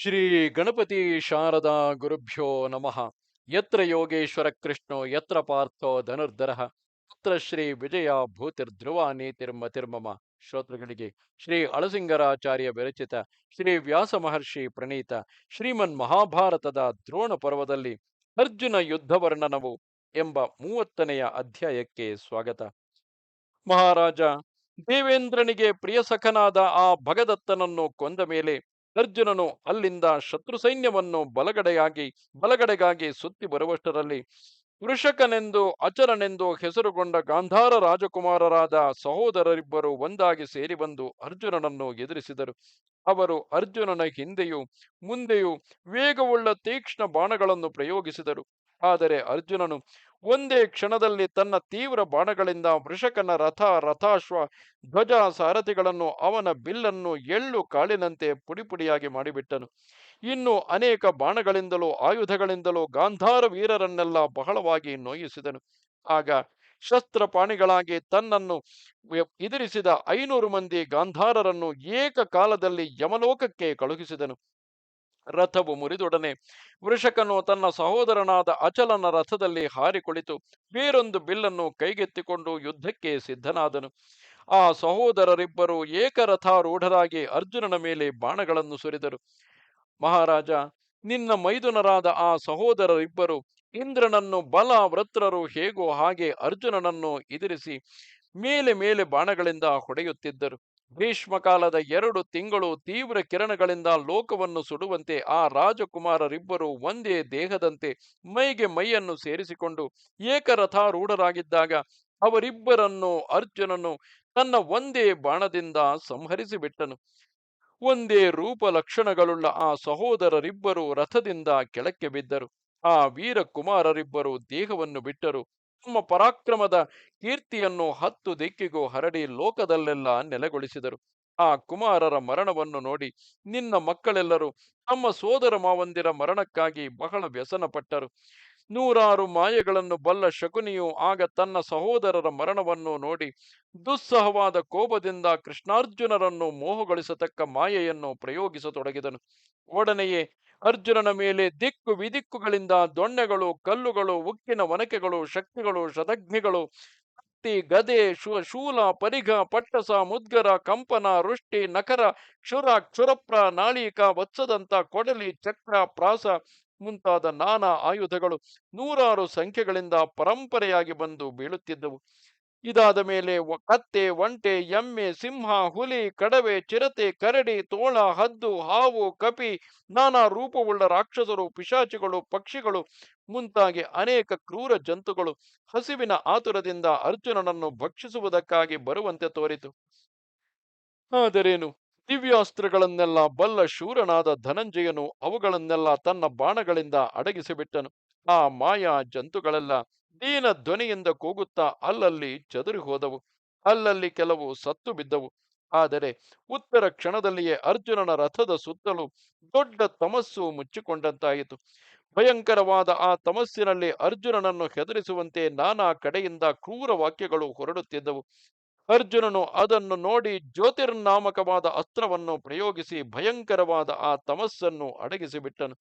ಶ್ರೀ ಗಣಪತಿ ಶಾರದಾ ಗುರುಭ್ಯೋ ನಮಃ. ಯತ್ರ ಯೋಗೇಶ್ವರ ಕೃಷ್ಣೋ ಯತ್ರ ಪಾರ್ಥೋ ಧನುರ್ಧರಃ ತತ್ರ ಶ್ರೀ ವಿಜಯ ಭೂತಿರ್ಧ್ರುವ ನೀತಿರ್ಮತಿರ್ಮಮ. ಶ್ರೋತೃಗಳಿಗೆ ಶ್ರೀ ಅಳಸಿಂಗರಾಚಾರ್ಯ ವಿರಚಿತ ಶ್ರೀ ವ್ಯಾಸ ಮಹರ್ಷಿ ಪ್ರಣೀತ ಶ್ರೀಮನ್ ಮಹಾಭಾರತದ ದ್ರೋಣ ಪರ್ವದಲ್ಲಿ ಅರ್ಜುನ ಯುದ್ಧ ವರ್ಣನವು ಎಂಬ 30ನೆಯ ಅಧ್ಯಾಯಕ್ಕೆ ಸ್ವಾಗತ. ಮಹಾರಾಜ ದೇವೇಂದ್ರನಿಗೆ ಪ್ರಿಯಸಖನಾದ ಆ ಭಗದತ್ತನನ್ನು ಕೊಂದ ಮೇಲೆ ಅರ್ಜುನನು ಅಲ್ಲಿಂದ ಶತ್ರು ಸೈನ್ಯವನ್ನು ಬಲಗಡೆಗಾಗಿ ಸುತ್ತಿ ಬರುವಷ್ಟರಲ್ಲಿ ವೃಷಕನೆಂದು ಅಚರನೆಂದು ಹೆಸರುಗೊಂಡ ಗಾಂಧಾರ ರಾಜಕುಮಾರರಾದ ಸಹೋದರರಿಬ್ಬರು ಒಂದಾಗಿ ಸೇರಿ ಬಂದು ಅರ್ಜುನನನ್ನು ಎದುರಿಸಿದರು. ಅವರು ಅರ್ಜುನನ ಹಿಂದೆಯೂ ಮುಂದೆಯೂ ವೇಗವುಳ್ಳ ತೀಕ್ಷ್ಣ ಬಾಣಗಳನ್ನು ಪ್ರಯೋಗಿಸಿದರು. ಆದರೆ ಅರ್ಜುನನು ಒಂದೇ ಕ್ಷಣದಲ್ಲಿ ತನ್ನ ತೀವ್ರ ಬಾಣಗಳಿಂದ ವೃಷಕನ ರಥಾಶ್ವ ಧ್ವಜ ಸಾರಥಿಗಳನ್ನು ಅವನ ಬಿಲ್ಲನ್ನು ಎಳ್ಳು ಕಾಳಿನಂತೆ ಪುಡಿಪುಡಿಯಾಗಿ ಮಾಡಿಬಿಟ್ಟನು. ಇನ್ನು ಅನೇಕ ಬಾಣಗಳಿಂದಲೂ ಆಯುಧಗಳಿಂದಲೂ ಗಾಂಧಾರ ವೀರರನ್ನೆಲ್ಲ ಬಹಳವಾಗಿ ನೋಯಿಸಿದನು. ಆಗ ಶಸ್ತ್ರಪಾಣಿಗಳಾಗಿ ತನ್ನನ್ನು ಎದುರಿಸಿದ 500 ಮಂದಿ ಗಾಂಧಾರರನ್ನು ಏಕಕಾಲದಲ್ಲಿ ಯಮಲೋಕಕ್ಕೆ ಕಳುಹಿಸಿದನು. ರಥವು ಮುರಿದೊಡನೆ ವೃಷಕನು ತನ್ನ ಸಹೋದರನಾದ ಅಚಲನ ರಥದಲ್ಲಿ ಹಾರಿ ಕುಳಿತು ಬೇರೊಂದು ಬಿಲ್ಲನ್ನು ಕೈಗೆತ್ತಿಕೊಂಡು ಯುದ್ಧಕ್ಕೆ ಸಿದ್ಧನಾದನು. ಆ ಸಹೋದರರಿಬ್ಬರು ಏಕರಥಾರೂಢರಾಗಿ ಅರ್ಜುನನ ಮೇಲೆ ಬಾಣಗಳನ್ನು ಸುರಿದರು. ಮಹಾರಾಜ, ನಿನ್ನ ಮೈದುನರಾದ ಆ ಸಹೋದರರಿಬ್ಬರು ಇಂದ್ರನನ್ನು ಬಲ ವೃತ್ರರು ಹೇಗೋ ಹಾಗೆ ಅರ್ಜುನನನ್ನು ಎದುರಿಸಿ ಮೇಲೆ ಮೇಲೆ ಬಾಣಗಳಿಂದ ಹೊಡೆಯುತ್ತಿದ್ದರು. ಗ್ರೀಷ್ಮಕಾಲದ 2 ತಿಂಗಳು ತೀವ್ರ ಕಿರಣಗಳಿಂದ ಲೋಕವನ್ನು ಸುಡುವಂತೆ ಆ ರಾಜಕುಮಾರರಿಬ್ಬರು ಒಂದೇ ದೇಹದಂತೆ ಮೈಗೆ ಮೈಯನ್ನು ಸೇರಿಸಿಕೊಂಡು ಏಕರಥಾರೂಢರಾಗಿದ್ದಾಗ ಅವರಿಬ್ಬರನ್ನು ಅರ್ಜುನನು ತನ್ನ ಒಂದೇ ಬಾಣದಿಂದ ಸಂಹರಿಸಿಬಿಟ್ಟನು. ಒಂದೇ ರೂಪ ಲಕ್ಷಣಗಳುಳ್ಳ ಆ ಸಹೋದರರಿಬ್ಬರು ರಥದಿಂದ ಕೆಳಕ್ಕೆ ಬಿದ್ದರು. ಆ ವೀರಕುಮಾರರಿಬ್ಬರು ದೇಹವನ್ನು ಬಿಟ್ಟರು. ತಮ್ಮ ಪರಾಕ್ರಮದ ಕೀರ್ತಿಯನ್ನು 10 ದಿಕ್ಕಿಗೂ ಹರಡಿ ಲೋಕದಲ್ಲೆಲ್ಲ ನೆಲೆಗೊಳಿಸಿದರು. ಆ ಕುಮಾರರ ಮರಣವನ್ನು ನೋಡಿ ನಿನ್ನ ಮಕ್ಕಳೆಲ್ಲರೂ ತಮ್ಮ ಸೋದರ ಮಾವಂದಿರ ಮರಣಕ್ಕಾಗಿ ಬಹಳ ವ್ಯಸನಪಟ್ಟರು. 100 ಮಾಯೆಗಳನ್ನು ಬಲ್ಲ ಶಕುನಿಯು ಆಗ ತನ್ನ ಸಹೋದರರ ಮರಣವನ್ನು ನೋಡಿ ದುಸ್ಸಹವಾದ ಕೋಪದಿಂದ ಕೃಷ್ಣಾರ್ಜುನರನ್ನು ಮೋಹಗೊಳಿಸತಕ್ಕ ಮಾಯೆಯನ್ನು ಪ್ರಯೋಗಿಸತೊಡಗಿದನು. ಒಡನೆಯೇ ಅರ್ಜುನನ ಮೇಲೆ ದಿಕ್ಕು ವಿದಿಕ್ಕುಗಳಿಂದ ದೊಣ್ಣೆಗಳು, ಕಲ್ಲುಗಳು, ಉಕ್ಕಿನ ಒನಕೆಗಳು, ಶಕ್ತಿಗಳು, ಶತಘ್ನಿಗಳು, ಕತ್ತಿ, ಗದೆ, ಶೂಲ, ಪರಿಘ, ಪಟ್ಟಸ, ಮುದ್ಗರ, ಕಂಪನ, ವೃಷ್ಟಿ, ನಖರ, ಕ್ಷುರ, ಕ್ಷುರಪ್ರ, ನಾಳೀಕ, ವತ್ಸದಂತ, ಕೊಡಲಿ, ಚಕ್ರ, ಪ್ರಾಸ ಮುಂತಾದ ನಾನಾ ಆಯುಧಗಳು 100 ಸಂಖ್ಯೆಗಳಿಂದ ಪರಂಪರೆಯಾಗಿ ಬಂದು ಬೀಳುತ್ತಿದ್ದವು. ಇದಾದ ಮೇಲೆ ಕತ್ತೆ, ಒಂಟೆ, ಎಮ್ಮೆ, ಸಿಂಹ, ಹುಲಿ, ಕಡವೆ, ಚಿರತೆ, ಕರಡಿ, ತೋಳ, ಹದ್ದು, ಹಾವು, ಕಪಿ, ನಾನಾ ರೂಪವುಳ್ಳ ರಾಕ್ಷಸರು, ಪಿಶಾಚಿಗಳು, ಪಕ್ಷಿಗಳು ಮುಂತಾಗಿ ಅನೇಕ ಕ್ರೂರ ಜಂತುಗಳು ಹಸಿವಿನ ಆತುರದಿಂದ ಅರ್ಜುನನನ್ನು ಭಕ್ಷಿಸುವುದಕ್ಕಾಗಿ ಬರುವಂತೆ ತೋರಿತು. ಆದರೇನು, ದಿವ್ಯಾಸ್ತ್ರಗಳನ್ನೆಲ್ಲ ಬಲ್ಲ ಶೂರನಾದ ಧನಂಜಯನು ಅವುಗಳನ್ನೆಲ್ಲ ತನ್ನ ಬಾಣಗಳಿಂದ ಅಡಗಿಸಿಬಿಟ್ಟನು. ಆ ಮಾಯಾ ಜಂತುಗಳೆಲ್ಲ ದೀನ ಧ್ವನಿಯಿಂದ ಕೂಗುತ್ತಾ ಅಲ್ಲಲ್ಲಿ ಚದುರಿ ಹೋದವು. ಅಲ್ಲಲ್ಲಿ ಕೆಲವು ಸತ್ತು ಬಿದ್ದವು. ಆದರೆ ಉತ್ತರ ಕ್ಷಣದಲ್ಲಿಯೇ ಅರ್ಜುನನ ರಥದ ಸುತ್ತಲೂ ದೊಡ್ಡ ತಮಸ್ಸು ಮುಚ್ಚಿಕೊಂಡಂತಾಯಿತು. ಭಯಂಕರವಾದ ಆ ತಮಸ್ಸಿನಲ್ಲಿ ಅರ್ಜುನನನ್ನು ಹೆದರಿಸುವಂತೆ ನಾನಾ ಕಡೆಯಿಂದ ಕ್ರೂರ ವಾಕ್ಯಗಳು ಹೊರಡುತ್ತಿದ್ದವು. ಅರ್ಜುನನು ಅದನ್ನು ನೋಡಿ ಜ್ಯೋತಿರ್ನಾಮಕವಾದ ಅಸ್ತ್ರವನ್ನು ಪ್ರಯೋಗಿಸಿ ಭಯಂಕರವಾದ ಆ ತಮಸ್ಸನ್ನು ಅಡಗಿಸಿಬಿಟ್ಟನು.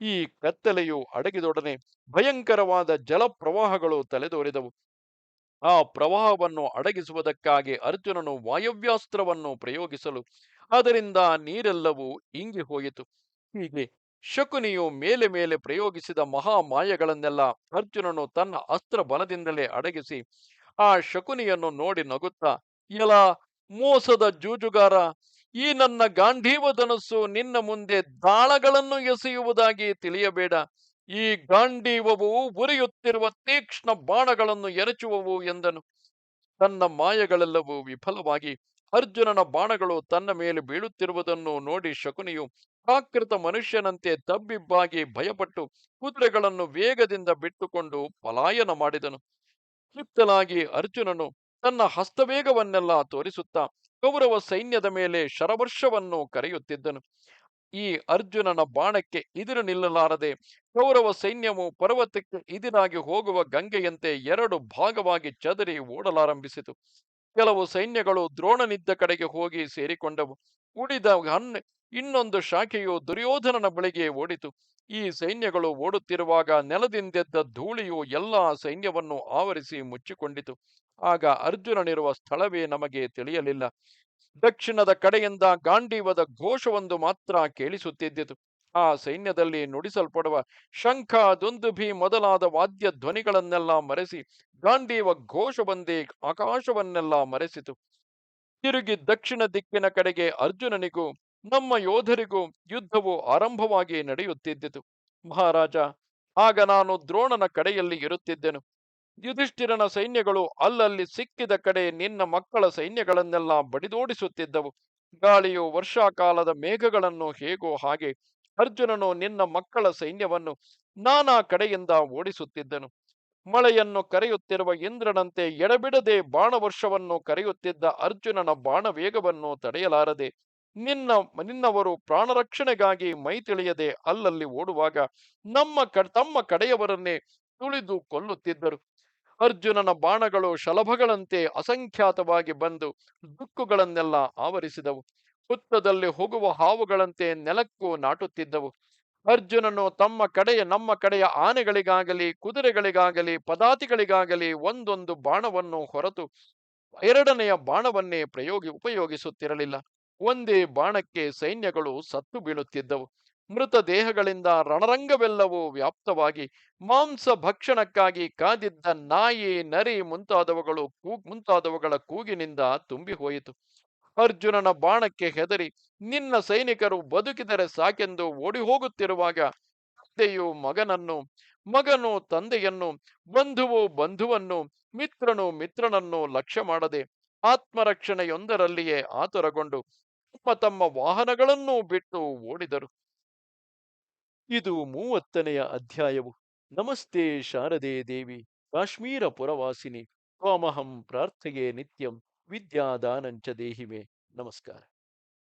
ಈ ಕತ್ತಲೆಯು ಅಡಗಿದೊಡನೆ ಭಯಂಕರವಾದ ಜಲಪ್ರವಾಹಗಳು ತಲೆದೋರಿದವು. ಆ ಪ್ರವಾಹವನ್ನು ಅಡಗಿಸುವುದಕ್ಕಾಗಿ ಅರ್ಜುನನು ವಾಯವ್ಯಾಸ್ತ್ರವನ್ನು ಪ್ರಯೋಗಿಸಲು ಅದರಿಂದ ನೀರೆಲ್ಲವೂ ಇಂಗಿ ಹೋಯಿತು. ಹೀಗೆ ಶಕುನಿಯು ಮೇಲೆ ಮೇಲೆ ಪ್ರಯೋಗಿಸಿದ ಮಹಾಮಾಯಗಳನ್ನೆಲ್ಲ ಅರ್ಜುನನು ತನ್ನ ಅಸ್ತ್ರ ಬಲದಿಂದಲೇ ಅಡಗಿಸಿ ಆ ಶಕುನಿಯನ್ನು ನೋಡಿ ನಗುತ್ತಾ, ಎಲ ಮೋಸದ ಜೂಜುಗಾರ, ಈ ನನ್ನ ಗಾಂಧೀವ ಧನಸ್ಸು ನಿನ್ನ ಮುಂದೆ ದಾಳಗಳನ್ನು ಎಸೆಯುವುದಾಗಿ ತಿಳಿಯಬೇಡ. ಈ ಗಾಂಡೀವವು ಉರಿಯುತ್ತಿರುವ ತೀಕ್ಷ್ಣ ಬಾಣಗಳನ್ನು ಎರಚುವವು ಎಂದನು. ತನ್ನ ಮಾಯಗಳೆಲ್ಲವೂ ವಿಫಲವಾಗಿ ಅರ್ಜುನನ ಬಾಣಗಳು ತನ್ನ ಮೇಲೆ ಬೀಳುತ್ತಿರುವುದನ್ನು ನೋಡಿ ಶಕುನಿಯು ಪ್ರಾಕೃತ ಮನುಷ್ಯನಂತೆ ತಬ್ಬಿಬ್ಬಾಗಿ ಭಯಪಟ್ಟು ಕುದುರೆಗಳನ್ನು ವೇಗದಿಂದ ಬಿಟ್ಟುಕೊಂಡು ಪಲಾಯನ ಮಾಡಿದನು. ಕ್ಷಿಪ್ತನಾಗಿ ಅರ್ಜುನನು ತನ್ನ ಹಸ್ತವೇಗವನ್ನೆಲ್ಲ ತೋರಿಸುತ್ತಾ ಕೌರವ ಸೈನ್ಯದ ಮೇಲೆ ಶರವರ್ಷವನ್ನು ಕರೆಯುತ್ತಿದ್ದನು. ಈ ಅರ್ಜುನನ ಬಾಣಕ್ಕೆ ಎದುರು ನಿಲ್ಲಲಾರದೆ ಕೌರವ ಸೈನ್ಯವು ಪರ್ವತಕ್ಕೆ ಎದುರಾಗಿ ಹೋಗುವ ಗಂಗೆಯಂತೆ 2 ಭಾಗವಾಗಿ ಚದರಿ ಓಡಲಾರಂಭಿಸಿತು. ಕೆಲವು ಸೈನ್ಯಗಳು ದ್ರೋಣನಿದ್ದ ಕಡೆಗೆ ಹೋಗಿ ಸೇರಿಕೊಂಡವು. ಉಳಿದ ಇನ್ನೊಂದು ಶಾಖೆಯು ದುರ್ಯೋಧನನ ಬಳಿಗೆ ಓಡಿತು. ಈ ಸೈನ್ಯಗಳು ಓಡುತ್ತಿರುವಾಗ ನೆಲದಿಂದೆದ್ದ ಧೂಳಿಯು ಎಲ್ಲಾ ಸೈನ್ಯವನ್ನು ಆವರಿಸಿ ಮುಚ್ಚಿಕೊಂಡಿತು. ಆಗ ಅರ್ಜುನನಿರುವ ಸ್ಥಳವೇ ನಮಗೆ ತಿಳಿಯಲಿಲ್ಲ. ದಕ್ಷಿಣದ ಕಡೆಯಿಂದ ಗಾಂಡೀವದ ಘೋಷವೊಂದು ಮಾತ್ರ ಕೇಳಿಸುತ್ತಿದ್ದಿತು. ಆ ಸೈನ್ಯದಲ್ಲಿ ನುಡಿಸಲ್ಪಡುವ ಶಂಖ, ದುಂದುಭಿ ಮೊದಲಾದ ವಾದ್ಯ ಧ್ವನಿಗಳನ್ನೆಲ್ಲ ಮರೆಸಿ ಗಾಂಡೀವ ಘೋಷವೊಂದೇ ಆಕಾಶವನ್ನೆಲ್ಲ ಮರೆಸಿತು. ತಿರುಗಿ ದಕ್ಷಿಣ ದಿಕ್ಕಿನ ಕಡೆಗೆ ಅರ್ಜುನನಿಗೂ ನಮ್ಮ ಯೋಧರಿಗೂ ಯುದ್ಧವು ಆರಂಭವಾಗಿ ನಡೆಯುತ್ತಿದ್ದಿತು. ಮಹಾರಾಜ, ಆಗ ನಾನು ದ್ರೋಣನ ಕಡೆಯಲ್ಲಿ ಇರುತ್ತಿದ್ದೆನು. ಯುಧಿಷ್ಠಿರನ ಸೈನ್ಯಗಳು ಅಲ್ಲಲ್ಲಿ ಸಿಕ್ಕಿದ ಕಡೆ ನಿನ್ನ ಮಕ್ಕಳ ಸೈನ್ಯಗಳನ್ನೆಲ್ಲ ಬಡಿದೋಡಿಸುತ್ತಿದ್ದವು. ಗಾಳಿಯು ವರ್ಷಾಕಾಲದ ಮೇಘಗಳನ್ನು ಹೇಗೋ ಹಾಗೆ ಅರ್ಜುನನು ನಿನ್ನ ಮಕ್ಕಳ ಸೈನ್ಯವನ್ನು ನಾನಾ ಕಡೆಯಿಂದ ಓಡಿಸುತ್ತಿದ್ದನು. ಮಳೆಯನ್ನು ಕರೆಯುತ್ತಿರುವ ಇಂದ್ರನಂತೆ ಎಡಬಿಡದೆ ಬಾಣವರ್ಷವನ್ನು ಕರೆಯುತ್ತಿದ್ದ ಅರ್ಜುನನ ಬಾಣ ವೇಗವನ್ನು ತಡೆಯಲಾರದೆ ನಿನ್ನವರು ಪ್ರಾಣರಕ್ಷಣೆಗಾಗಿ ಮೈ ತಿಳಿಯದೆ ಅಲ್ಲಲ್ಲಿ ಓಡುವಾಗ ತಮ್ಮ ಕಡೆಯವರನ್ನೇ ತುಳಿದು ಕೊಲ್ಲುತ್ತಿದ್ದರು. ಅರ್ಜುನನ ಬಾಣಗಳು ಶಲಭಗಳಂತೆ ಅಸಂಖ್ಯಾತವಾಗಿ ಬಂದು ದುಕ್ಕುಗಳನ್ನೆಲ್ಲ ಆವರಿಸಿದವು. ಹುತ್ತದಲ್ಲಿ ಹೋಗುವ ಹಾವುಗಳಂತೆ ನೆಲಕ್ಕೂ ನಾಟುತ್ತಿದ್ದವು. ಅರ್ಜುನನು ನಮ್ಮ ಕಡೆಯ ಆನೆಗಳಿಗಾಗಲಿ ಕುದುರೆಗಳಿಗಾಗಲಿ ಪದಾತಿಗಳಿಗಾಗಲಿ ಒಂದೊಂದು ಬಾಣವನ್ನು ಹೊರತು ಎರಡನೆಯ ಬಾಣವನ್ನೇ ಉಪಯೋಗಿಸುತ್ತಿರಲಿಲ್ಲ. ಒಂದೇ ಬಾಣಕ್ಕೆ ಸೈನ್ಯಗಳು ಸತ್ತು ಬೀಳುತ್ತಿದ್ದವು. ಮೃತ ದೇಹಗಳಿಂದ ರಣರಂಗವೆಲ್ಲವೂ ವ್ಯಾಪ್ತವಾಗಿ ಮಾಂಸ ಭಕ್ಷಣಕ್ಕಾಗಿ ಕಾದಿದ್ದ ನಾಯಿ, ನರಿ ಮುಂತಾದವುಗಳ ಕೂಗಿನಿಂದ ತುಂಬಿ ಹೋಯಿತು. ಅರ್ಜುನನ ಬಾಣಕ್ಕೆ ಹೆದರಿ ನಿನ್ನ ಸೈನಿಕರು ಬದುಕಿದರೆ ಸಾಕೆಂದು ಓಡಿ ಹೋಗುತ್ತಿರುವಾಗ ತಂದೆಯು ಮಗನನ್ನು, ಮಗನು ತಂದೆಯನ್ನು, ಬಂಧುವು ಬಂಧುವನ್ನು, ಮಿತ್ರನು ಮಿತ್ರನನ್ನು ಲಕ್ಷ್ಯ ಮಾಡದೆ ಆತ್ಮರಕ್ಷಣೆಯೊಂದರಲ್ಲಿಯೇ ಆತುರಗೊಂಡು ತಮ್ಮ ವಾಹನಗಳನ್ನೂ ಬಿಟ್ಟು ಓಡಿದರು. ಇದು 30ನೆಯ ಅಧ್ಯಾಯವು. ನಮಸ್ತೆ ಶಾರದೆ ದೇವಿ, ಕಾಶ್ಮೀರ ಪುರವಾಸಿನಿ, ತ್ವಾಮಹಂ ಪ್ರಾರ್ಥೆಯೇ ನಿತ್ಯಂ, ವಿದ್ಯಾದಾನಂಚ ದೇಹಿಮೆ. ನಮಸ್ಕಾರ.